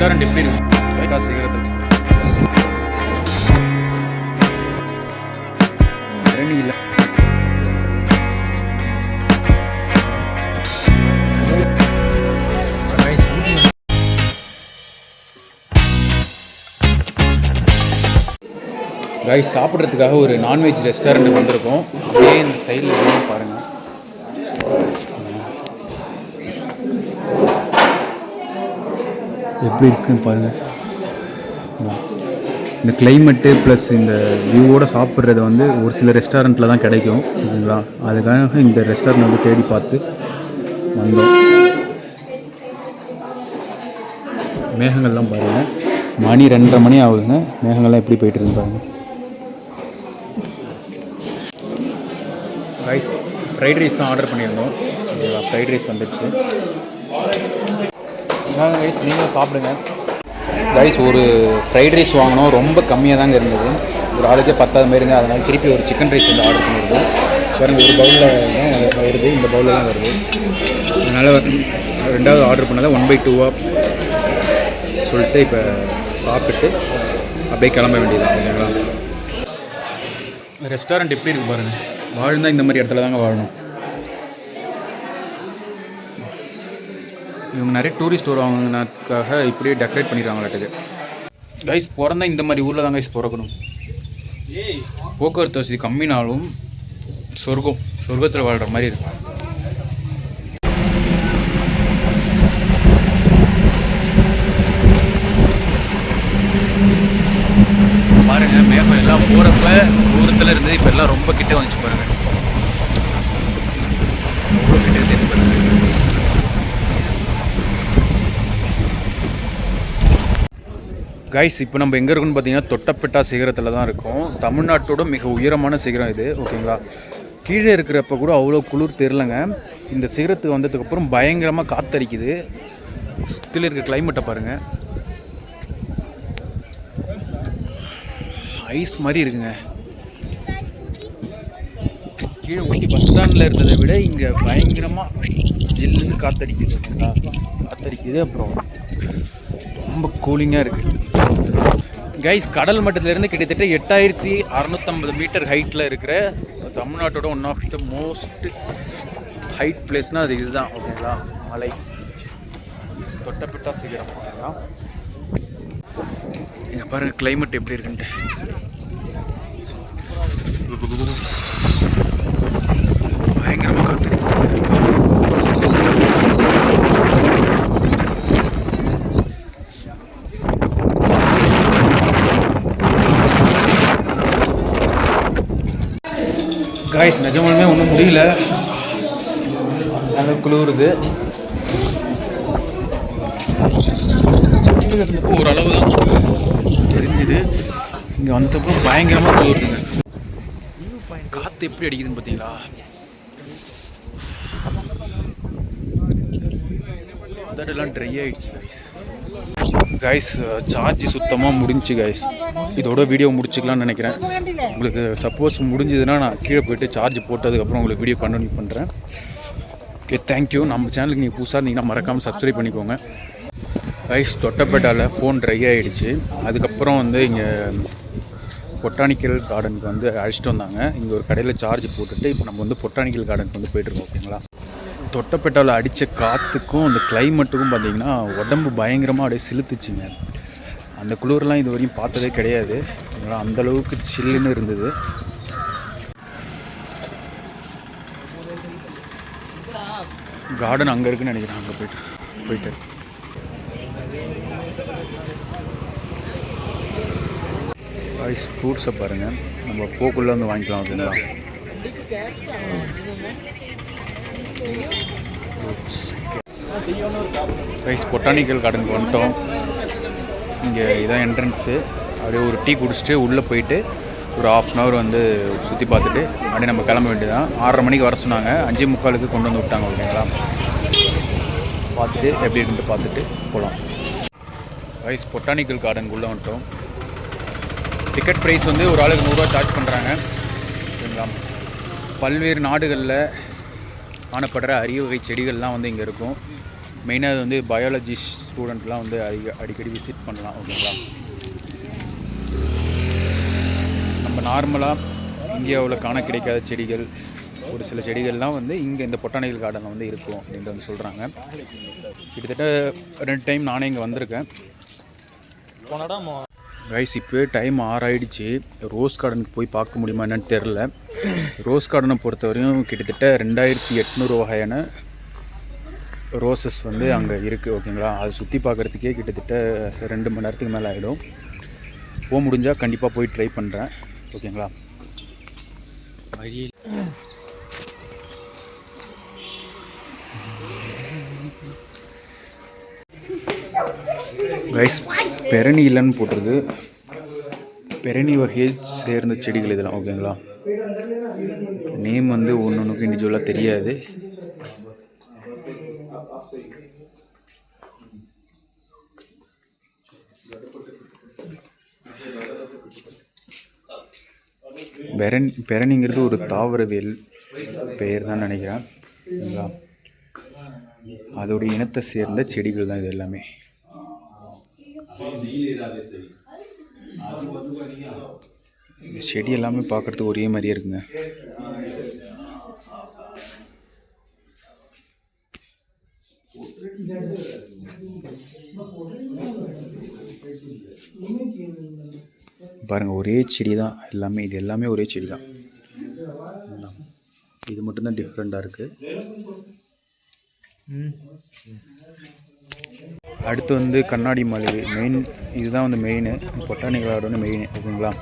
Restaurant எப்படி இருக்கும் லைட்டாக சீக்கிரத்தில் இரணி இல்லை. கைஸ் சாப்பிட்றதுக்காக ஒரு நான்வெஜ் ரெஸ்டாரண்ட் வந்திருக்கோம். அப்படியே இந்த சைடில் பாருங்கள். எப்படி இருக்குன்னு பாருங்கள். இந்த கிளைமேட்டு ப்ளஸ் இந்த வியூவோடு சாப்பிட்றது வந்து ஒரு சில ரெஸ்டாரண்ட்டில் தான் கிடைக்கும் ஓகேங்களா. அதுக்காக இந்த ரெஸ்டாரண்ட் வந்து தேடி பார்த்து வந்தோம். மேகங்கள்லாம் பாருங்கள், மணி 2:30 மணி ஆகுதுங்க. மேகங்கள்லாம் எப்படி போயிட்டு இருக்கு பாருங்கள். ரைஸ் ஃப்ரைட் ரைஸ் தான் ஆர்டர் பண்ணியிருந்தோம். ஃப்ரைட் ரைஸ் வந்துடுச்சு. ரைஸ் நீங்களும் சாப்பிடுங்க. ரைஸ் ஒரு ஃப்ரைட் ரைஸ் வாங்கினோம், ரொம்ப கம்மியாக தாங்க இருந்தது. ஒரு ஆளுக்கே 10 மாரிங்க. அதனால் திருப்பி ஒரு சிக்கன் ரைஸ் வந்து ஆர்டர் பண்ணியிருந்தோம். பாருங்க, ஒரு பவுலில் தான் வருது, இந்த பவுலில் தான் வருது. அதனால் ரெண்டாவது ஆர்டர் பண்ணதை 1/2 சொல்லிட்டு இப்போ சாப்பிட்டு அப்படியே கிளம்ப வேண்டியது இல்லைங்களா. ரெஸ்டாரண்ட் எப்படி இருக்குது பாருங்கள். வாழ்ந்தால் இந்த மாதிரி இடத்துல தாங்க வாழணும். இவங்க நிறைய டூரிஸ்ட் வருவாங்கனாக்காக இப்படியே டெக்கரேட் பண்ணிடுறாங்களாட்டுக்கு. கைஸ் பிறந்தா இந்த மாதிரி ஊரில் தான் கைஸ் பிறக்கணும். போக்குவரத்து வசதி கம்மினாலும் சொர்க்கத்தில் வாழ்கிற மாதிரி இருக்கும். பாருங்கள், மேகம் எல்லாம் போகிறப்ப தூரத்தில் இருந்து இப்போ எல்லாம் ரொம்ப கிட்டே வந்துச்சு பாருங்கள். ரொம்ப கிட்டே இருந்து பாருங்கள். கைஸ் இப்போ நம்ம எங்கே இருக்குன்னு பார்த்தீங்கன்னா தொட்டப்பெட்டா சிகரத்தில் தான் இருக்கோம். தமிழ்நாட்டோட மிக உயரமான சிகரம் இது ஓகேங்களா. கீழே இருக்கிறப்ப கூட அவ்வளோ குளிர் தெரிலங்க. இந்த சிகரத்துக்கு வந்ததுக்கப்புறம் பயங்கரமாக காற்றடிக்குது. சுற்றில இருக்க கிளைமேட்டை பாருங்கள், ஐஸ் மாதிரி இருக்குங்க. கீழே ஊட்டி பஸ் ஸ்டாண்டில் இருந்ததை விட இங்கே பயங்கரமாக ஜில்லுன்னு காற்றடிக்குது ஓகேங்களா. காற்றடிக்குது, அப்புறம் ரொம்ப கூலிங்காக இருக்குது. கைஸ் கடல் மட்டத்திலேருந்து கிட்டத்தட்ட 8650 மீட்டர் ஹைட்டில் இருக்கிற தமிழ்நாட்டோட one of the most height பிளேஸ்னால் அது இதுதான் ஓகேங்களா. மலை தொட்டப்பெட்டா சிகரம் ஓகேங்களா. இங்கே பாருங்கள் கிளைமேட் எப்படி இருக்குன்ட்டு. பயங்கரமாக காத்து. காய்ஸ் நிஜமாலுமே ஒன்றும் முடியல, நல்லா குளிருது. ஓரளவு தான் தெரிஞ்சுது. இங்கே வந்தப்பறம் பயங்கரமாக குளிருதுங்க. காற்று எப்படி அடிக்குதுன்னு பார்த்தீங்களா. அதெல்லாம் ட்ரை ஆகிடுச்சு கைஸ். சார்ஜ் சுத்தமாக முடிஞ்சு கைஸ். இதோட வீடியோ முடிச்சுக்கலான்னு நினைக்கிறேன். உங்களுக்கு சப்போஸ் முடிஞ்சதுன்னா நான் கீழே போய்ட்டு சார்ஜ் போட்டதுக்கப்புறம் உங்களுக்கு வீடியோ கண்டினியூ பண்ணுறேன். Okay, thank you. நம்ம சேனலுக்கு நீங்கள் புதுசாக இருந்தீங்கன்னா மறக்காமல் சப்ஸ்கிரைப் பண்ணிக்கோங்க கைஸ். தொட்டப்பேட்டாவில் ஃபோன் ட்ரை ஆகிடுச்சு. அதுக்கப்புறம் வந்து இங்கே பொட்டானிக்கல் கார்டனுக்கு வந்து அழைச்சிட்டு வந்தாங்க. இங்கே ஒரு கடையில் சார்ஜ் போட்டுட்டு இப்போ நம்ம வந்து பொட்டானிக்கல் கார்டனுக்கு வந்து போய்ட்டுருக்கோம் ஓகேங்களா. தொட்டப்பேட்டாவில் அடித்த காற்றுக்கும் அந்த கிளைமேட்டுக்கும் பார்த்திங்கன்னா உடம்பு பயங்கரமாக அப்படியே சிலுத்துச்சுங்க. அந்த குளிர்லாம் இது வரையும் பார்த்ததே கிடையாது. அந்தளவுக்கு சில்லுன்னு இருந்தது. கார்டன் அங்கே இருக்குன்னு நினைக்கிறேன். அங்கே போயிட்டு ஐஸ் ஃப்ரூட்ஸை பாருங்கள். நம்ம போக்குள்ளே வந்து வாங்கிக்கலாம் ஓகேங்களா. கைஸ் பொட்டானிக்கல் கார்டனுக்கு வந்துட்டோம். இங்கே இதான் என்ட்ரன்ஸு. அப்படியே ஒரு டீ குடிச்சிட்டு உள்ளே போயிட்டு ஒரு 1/2 hour வந்து சுற்றி பார்த்துட்டு அப்படியே நம்ம கிளம்ப வேண்டியதான். 6:30 மணிக்கு வர சொன்னாங்க, 5:45 கொண்டு வந்து விட்டாங்க ஓகேங்களா. பார்த்துட்டு எப்படி இருக்குன்ட்டு பார்த்துட்டு போகலாம். கைஸ் பொட்டானிக்கல் கார்டனுக்குள்ளே வந்துட்டோம். டிக்கெட் ப்ரைஸ் வந்து ஒரு ஆளுக்கு 100 ரூபா சார்ஜ் பண்ணுறாங்க ஓகேங்களா. பல்வேறு நாடுகளில் காணப்படுற அரிய வகை செடிகள்லாம் வந்து இங்கே இருக்கும். மெயினாக அது வந்து பயாலஜி ஸ்டூடெண்ட்லாம் வந்து அடிக்கடி விசிட் பண்ணலாம். ஓகேங்களா. நம்ம நார்மலாக இந்தியாவில் காண கிடைக்காத செடிகள், ஒரு சில செடிகள்லாம் வந்து இங்கே இந்த பொட்டானிக்கல் கார்டனில் வந்து இருக்கும் அப்படின்ட்டு வந்து சொல்கிறாங்க. கிட்டத்தட்ட 2 டைம் நானே இங்கே வந்திருக்கேன். கைஸ் இப்போவே டைம் 6 ஆகிடுச்சு. ரோஸ் கார்டனுக்கு போய் பார்க்க முடியுமா என்னன்னு தெரில. ரோஸ் கார்டனை பொறுத்தவரையும் கிட்டத்தட்ட 2800 வகையான ரோசஸ் வந்து அங்கே இருக்குது. ஓகேங்களா. அதை சுற்றி பார்க்குறதுக்கே கிட்டத்தட்ட 2 மணி நேரத்துக்கு மேலே ஆகிடும். போக முடிஞ்சால் கண்டிப்பாக போய் ட்ரை பண்ணுறேன். ஓகேங்களா. கைஸ் பெரணி இல்லைன்னு போட்டிருக்கு. பெரணி வகையை சேர்ந்த செடிகள் இதெல்லாம். ஓகேங்களா. நேம் வந்து ஒன்றுக்கு இண்டிவிஜுவலாக தெரியாது. பெரணிங்கிறது ஒரு தாவரவியல் பெயர் தான் நினைக்கிறேன். ஓகேங்களா. அதோடைய இனத்தை சேர்ந்த செடிகள் தான் இது எல்லாமே. இந்த செடி எல்லாமே பார்க்குறதுக்கு ஒரே மாதிரியே இருக்குங்க. பாருங்கள், ஒரே செடி தான் எல்லாமே. இது எல்லாமே ஒரே செடி தான். இது மட்டும்தான் டிஃப்ரெண்ட்டாக இருக்குது. அடுத்து வந்து கண்ணாடி மலை மெயின். இதுதான் வந்து மெயின் பொட்டானிக்கல் கார்டன் மெயின். ஓகேங்களா.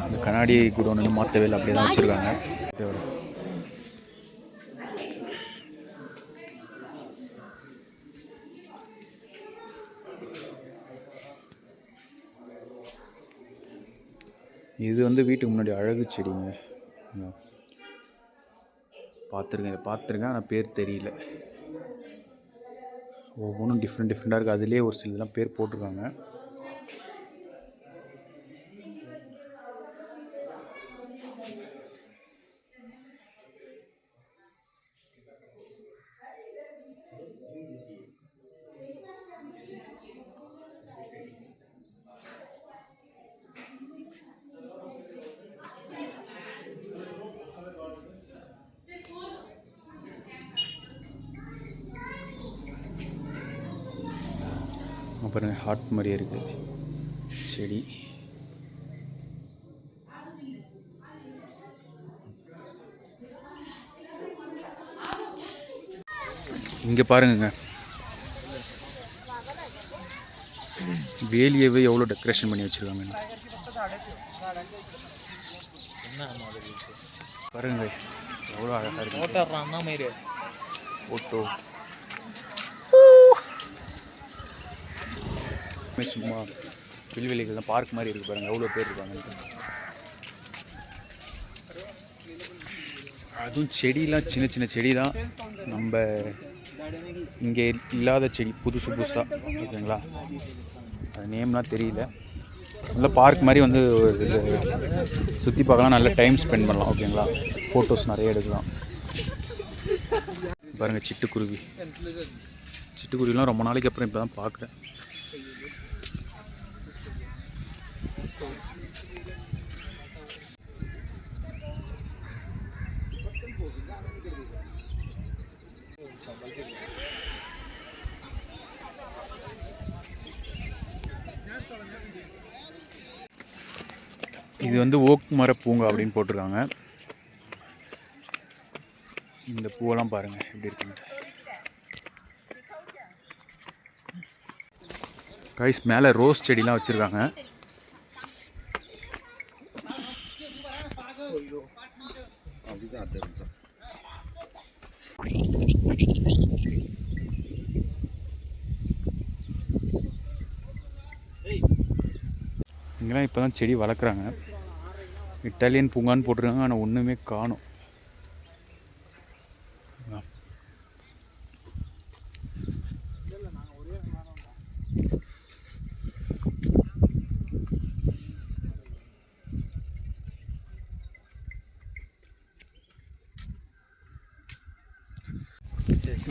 இந்த கண்ணாடி குடோன்னு மாற்றவே இல்லை, அப்படியே தான் வச்சுருக்காங்க. இது வந்து வீட்டுக்கு முன்னாடி அழகு செடிங்க. பார்த்துருக்கேன் ஆனால் பேர் தெரியல. ஒவ்வொன்றும் டிஃப்ரெண்ட்டாக இருக்குது. அதுலேயே ஒரு சிலலாம் பேர் போட்டிருக்காங்க. பாருங்கள், ஹார்ட் மாதிரியே இருக்குது செடி. இங்கே பாருங்க, வேலியவே எவ்வளோ டெக்கரேஷன் பண்ணி வச்சுருக்காங்க. பாருங்க எவ்வளோ அழகாக இருக்குது. ஃபோட்டோ சும்மா புல்வெளிகள் தான், பார்க் மாதிரி இருக்குது. பாருங்கள் எவ்வளோ பேர் இருக்காங்க. அதுவும் செடியெலாம் சின்ன சின்ன செடி தான், நம்ம இங்கே இல்லாத செடி, புதுசாக. ஓகேங்களா. அது நேம்லாம் தெரியல. நல்லா பார்க் மாதிரி வந்து சுற்றி பார்க்கலாம், நல்ல டைம் ஸ்பெண்ட் பண்ணலாம். ஓகேங்களா. ஃபோட்டோஸ் நிறைய எடுக்கலாம். பாருங்கள் சிட்டுக்குருவிலாம் ரொம்ப நாளைக்கு அப்புறம் இப்போ தான் பார்க்குறேன். இது வந்து ஓக் மர பூங்கா அப்படின்னு போட்டிருக்காங்க. இந்த பூவெல்லாம் பாருங்கள் எப்படி இருக்குன்னு. கைஸ் மேலே ரோஸ் செடிலாம் வச்சுருக்காங்க. இங்கெல்லாம் இப்போ தான் செடி வளர்க்குறாங்க. இட்டாலியன் பூங்கான்னு போட்டிருக்காங்க, ஆனால் ஒன்றுமே காணும்.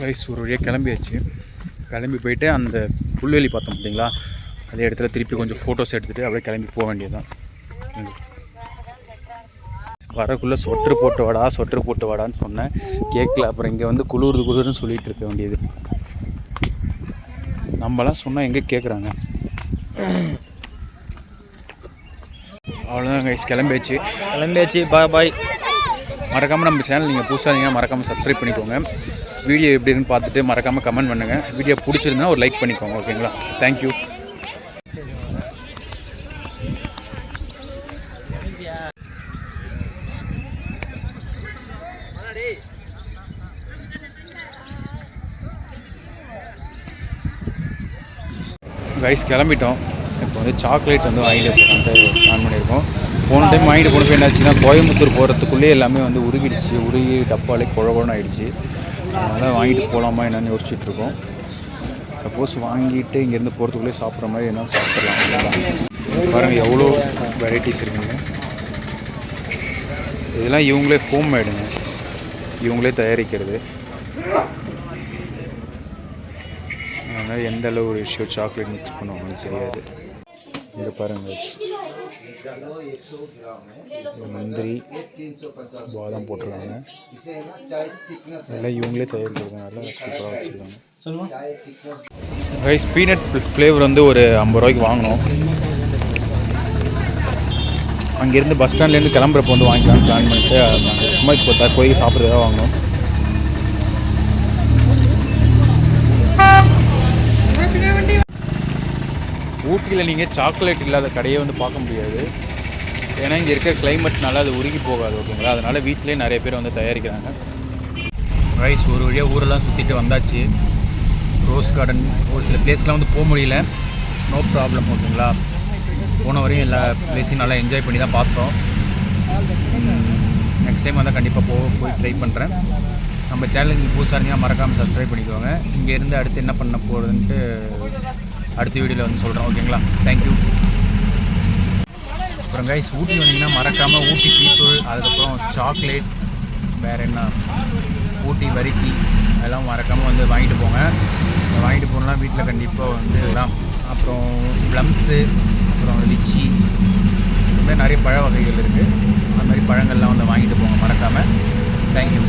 கைஸ் ஒரு வழியாக கிளம்பி போயிட்டு அந்த புல்வெளி பார்த்தோம் பார்த்தீங்களா, அதே இடத்துல திருப்பி கொஞ்சம் ஃபோட்டோஸ் எடுத்துகிட்டு அப்படியே கிளம்பி போக வேண்டியதுதான். வரக்குள்ளே சொட்டரு போட்டு வாடான்னு சொன்னேன், கேட்கல. அப்புறம் இங்கே வந்து குளிர்னு சொல்லிகிட்டு இருக்க வேண்டியது. நம்மலாம் சொன்னால் எங்கே கேட்குறாங்க. அவ்வளோதான் கைஸ், கிளம்பியாச்சு. பாய். மறக்காமல் நம்ம சேனல் நீங்கள் புதுசாக இருந்தீங்கன்னா மறக்காமல் சப்ஸ்கிரைப் பண்ணிக்கோங்க. வீடியோ எப்படி இருக்குன்னு பார்த்துட்டு மறக்காமல் கமெண்ட் பண்ணுங்கள். வீடியோ பிடிச்சிருந்தா ஒரு லைக் பண்ணிக்கோங்க. ஓகேங்களா? தேங்க்யூ. கைஸ் கிளம்பிட்டோம். இப்போ வந்து சாக்லேட் வந்து வாங்கிட்டு போகலான்ட்டு பிளான் பண்ணியிருக்கோம். போன டைம் வாங்கிட்டு போனப்போ என்னாச்சுன்னா, கோயம்புத்தூர் போகிறதுக்குள்ளே எல்லாமே வந்து உருகி டப்பாலே குழகுன்னு ஆகிடுச்சு. அதனால் வாங்கிட்டு போகலாமா என்னென்னு யோசிச்சுட்ருக்கோம். சப்போஸ் வாங்கிட்டு இங்கேருந்து போகிறதுக்குள்ளே சாப்பிட்ற மாதிரி என்ன சாப்பிட்லாம். பாருங்கள் எவ்வளோ வெரைட்டிஸ் இருக்குங்க. இதெல்லாம் இவங்களே ஹோம் மேடுங்க, இவங்களே தயாரிக்கிறது. அதனால் எந்த அளவு ஒரு விஷயம் சாக்லேட் மிக்ஸ் பண்ணுவாங்கன்னு தெரியாது. இங்கே பாருங்கள், முந்திரி பாதாம் போட்டிருக்காங்க. எல்லாம் இவங்களே தயாரிக்கிறதுனால சூப்பராக வச்சுருக்காங்க. ரைஸ் பீனட் ஃப்ளேவர் வந்து ஒரு 50 ரூபாய்க்கு வாங்கினோம். அங்கேருந்து பஸ் ஸ்டாண்ட்லேருந்து கிளம்புறப்போ வந்து வாங்கிக்கலாம்னு பிளான் பண்ணிட்டு நாங்கள் சும்மா இப்போ கோயிலுக்கு சாப்பிட்றதாக வாங்கினோம். ஊட்டியில் நீங்கள் சாக்லேட் இல்லாத கடையே வந்து பார்க்க முடியாது. ஏன்னா இங்கே இருக்கிற கிளைமேட்னால அது உருகி போகாது. ஓகேங்களா? அதனால் வீட்டிலே நிறைய பேர் வந்து தயாரிக்கிறாங்க. ரைஸ் ஒரு வழியாக ஊரெல்லாம் சுற்றிட்டு வந்தாச்சு. ரோஸ் கார்டன் ஒரு சில பிளேஸ்க்கெலாம் வந்து போக முடியல. No problem. ஓகேங்களா? போன வரையும் எல்லா பிளேஸையும் நல்லா என்ஜாய் பண்ணி தான் பார்த்தோம். நெக்ஸ்ட் டைம் வந்தால் கண்டிப்பாக போய் ட்ரை பண்ணுறேன். நம்ம சேனலுக்கு புதுசாக இருந்தீங்கன்னா மறக்காமல் சப்ஸ்கிரைப் பண்ணிக்கோங்க. இங்கேருந்து அடுத்து என்ன பண்ண போகிறதுன்ட்டு அடுத்த வீடியோவில் வந்து சொல்கிறேன். ஓகேங்களா? தேங்க்யூ. அப்புறம் கைஸ் ஊட்டி வந்தீங்கன்னா மறக்காமல் ஊட்டி பீப்புள், அதுக்கப்புறம் சாக்லேட், வேறு என்ன ஊட்டி வரிக்கி அதெல்லாம் மறக்காமல் வந்து வாங்கிட்டு போங்க. வாங்கிட்டு போனால் வீட்டில் கண்டிப்பாக வந்து இதெல்லாம், அப்புறம் ப்ளம்ஸு, அப்புறம் லிச்சி, இதுமாதிரி நிறைய பழ வகைகள் இருக்குது. அந்த மாதிரி பழங்கள்லாம் வந்து வாங்கிட்டு போங்க மறக்காமல். தேங்க்யூ.